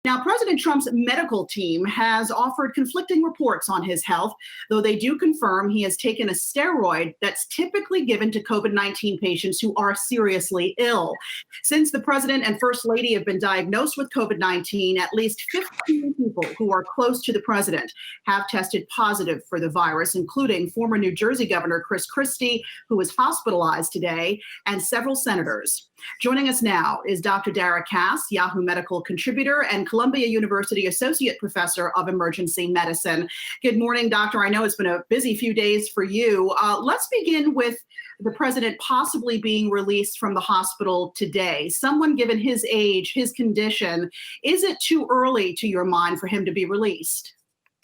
Now, President Trump's medical team has offered conflicting reports on his health, though they do confirm he has taken a steroid that's typically given to COVID-19 patients who are seriously ill. Since the president and first lady have been diagnosed with COVID-19, at least 15 people who are close to the president have tested positive for the virus, including former New Jersey Governor Chris Christie, who was hospitalized today, and several senators. Joining us now is Dr. Dara Kass, Yahoo medical contributor and Columbia University Associate Professor of Emergency Medicine. Good morning, Doctor. I know it's been a busy few days for you. Let's begin with the president possibly being released from the hospital today. Someone given his age, his condition, is it too early to your mind for him to be released?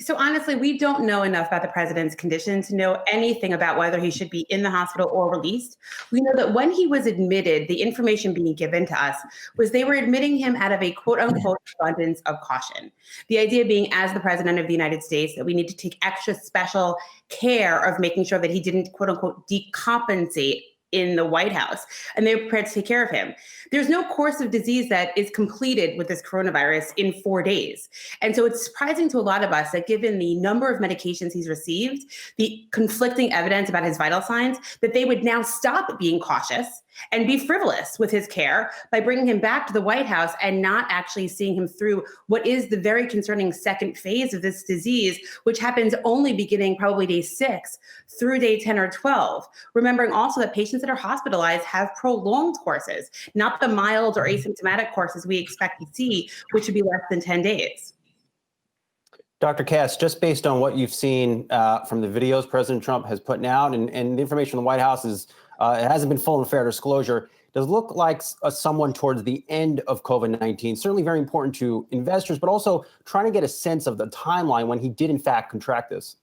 So honestly, we don't know enough about the president's condition to know anything about whether he should be in the hospital or released. We know that when he was admitted, the information being given to us was they were admitting him out of a quote unquote abundance of caution. The idea being, as the president of the United States, that we need to take extra special care of making sure that he didn't quote unquote decompensate in the White House, and they're prepared to take care of him. There's no course of disease that is completed with this coronavirus in 4 days. And so it's surprising to a lot of us that given the number of medications he's received, the conflicting evidence about his vital signs, that they would now stop being cautious and be frivolous with his care by bringing him back to the White House and not actually seeing him through what is the very concerning second phase of this disease, which happens only beginning probably day 6 through day 10 or 12. Remembering also that patients that are hospitalized have prolonged courses, not the mild or asymptomatic courses we expect to see, which would be less than 10 days. Dr. Kass, just based on what you've seen from the videos President Trump has put out and the information from the White House is it hasn't been full and fair disclosure. Does look like someone towards the end of COVID-19, certainly very important to investors, but also trying to get a sense of the timeline when he did in fact contract this.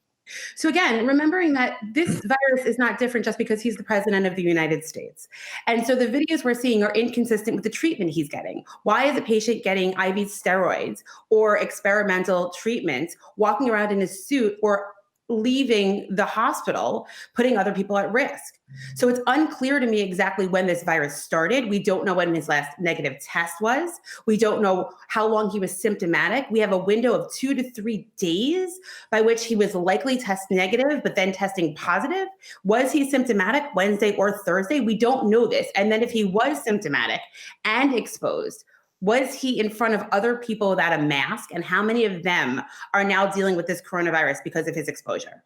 So again, remembering that this virus is not different just because he's the president of the United States. And so the videos we're seeing are inconsistent with the treatment he's getting. Why is a patient getting IV steroids or experimental treatments, walking around in a suit, or leaving the hospital, putting other people at risk? So it's unclear to me exactly when this virus started. We don't know when his last negative test was. We don't know how long he was symptomatic. We have a window of 2 to 3 days by which he was likely test negative, but then testing positive. Was he symptomatic Wednesday or Thursday? We don't know this. And then if he was symptomatic and exposed, was he in front of other people without a mask? And how many of them are now dealing with this coronavirus because of his exposure?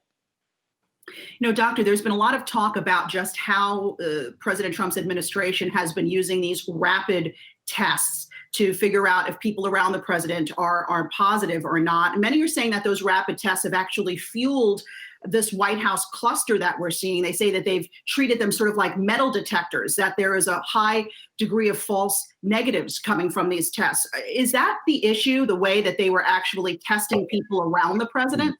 You know, Doctor, there's been a lot of talk about just how President Trump's administration has been using these rapid tests to figure out if people around the president are positive or not. And many are saying that those rapid tests have actually fueled this White House cluster that we're seeing. They say that they've treated them sort of like metal detectors, that there is a high degree of false negatives coming from these tests. Is that the issue, the way that they were actually testing people around the president?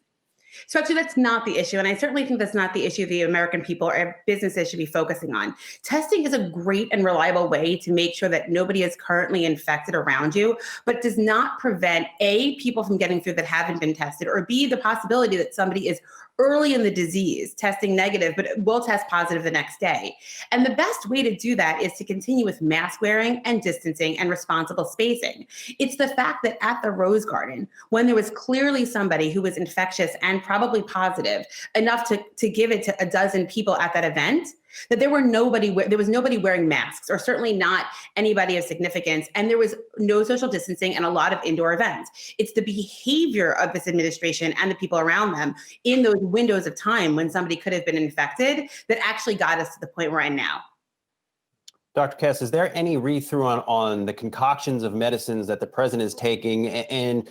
So actually, that's not the issue. And I certainly think that's not the issue the American people or businesses should be focusing on. Testing is a great and reliable way to make sure that nobody is currently infected around you, but does not prevent A, people from getting through that haven't been tested, or B, the possibility that somebody is early in the disease testing negative, but will test positive the next day. And the best way to do that is to continue with mask wearing and distancing and responsible spacing. It's the fact that at the Rose Garden, when there was clearly somebody who was infectious and probably positive enough to give it to a dozen people at that event, that there was nobody wearing masks, or certainly not anybody of significance, and there was no social distancing and a lot of indoor events. It's the behavior of this administration and the people around them in those windows of time when somebody could have been infected that actually got us to the point we're in now. Dr. Kass, is there any read-through on the concoctions of medicines that the president is taking and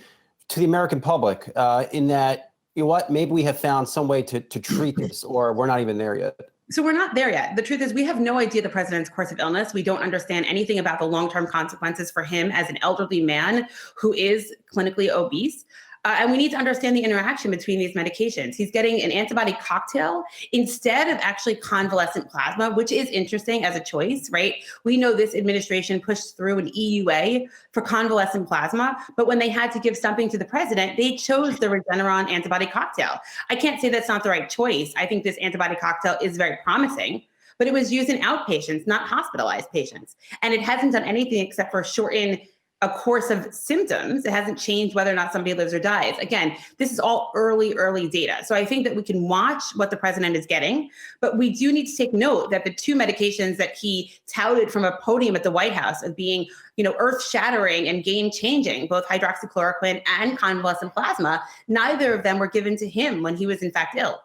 to the American public in that, you know what, maybe we have found some way to treat this, or we're not even there yet? So we're not there yet. The truth is we have no idea the president's course of illness. We don't understand anything about the long-term consequences for him as an elderly man who is clinically obese. And we need to understand the interaction between these medications. He's getting an antibody cocktail instead of actually convalescent plasma, which is interesting as a choice, right? We know this administration pushed through an EUA for convalescent plasma, but when they had to give something to the president, they chose the Regeneron antibody cocktail. I can't say that's not the right choice. I think this antibody cocktail is very promising, but it was used in outpatients, not hospitalized patients. And it hasn't done anything except for shorten a course of symptoms. It hasn't changed whether or not somebody lives or dies. Again, this is all early data. So I think that we can watch what the president is getting, but we do need to take note that the two medications that he touted from a podium at the White House as being, earth-shattering and game-changing, both hydroxychloroquine and convalescent plasma, neither of them were given to him when he was in fact ill.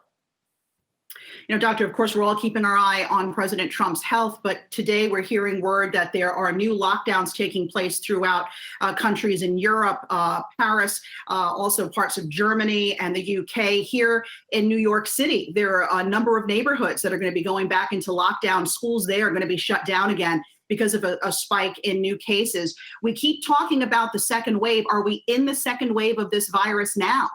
Doctor, of course, we're all keeping our eye on President Trump's health, but today we're hearing word that there are new lockdowns taking place throughout countries in Europe, Paris, also parts of Germany and the UK. Here in New York City, there are a number of neighborhoods that are going to be going back into lockdown. Schools there are going to be shut down again because of a spike in new cases. We keep talking about the second wave. Are we in the second wave of this virus now?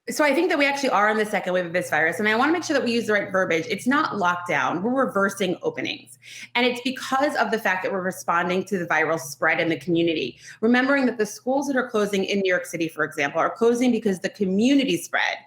So I think that we actually are in the second wave of this virus. And I want to make sure that we use the right verbiage. It's not lockdown. We're reversing openings. And it's because of the fact that we're responding to the viral spread in the community. Remembering that the schools that are closing in New York City, for example, are closing because the community spread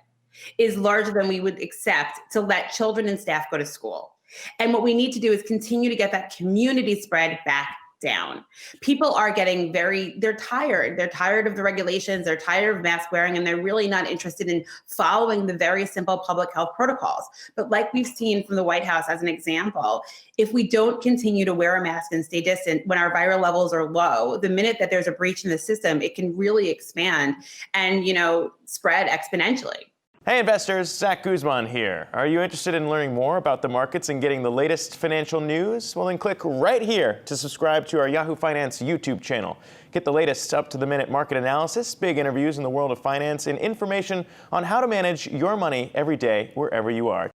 is larger than we would accept to let children and staff go to school. And what we need to do is continue to get that community spread back down. People are getting they're tired. They're tired of the regulations. They're tired of mask wearing, and they're really not interested in following the very simple public health protocols. But like we've seen from the White House as an example, if we don't continue to wear a mask and stay distant when our viral levels are low, the minute that there's a breach in the system, it can really expand and, spread exponentially. Hey investors, Zach Guzman here. Are you interested in learning more about the markets and getting the latest financial news? Well, then click right here to subscribe to our Yahoo Finance YouTube channel. Get the latest up-to-the-minute market analysis, big interviews in the world of finance, and information on how to manage your money every day wherever you are.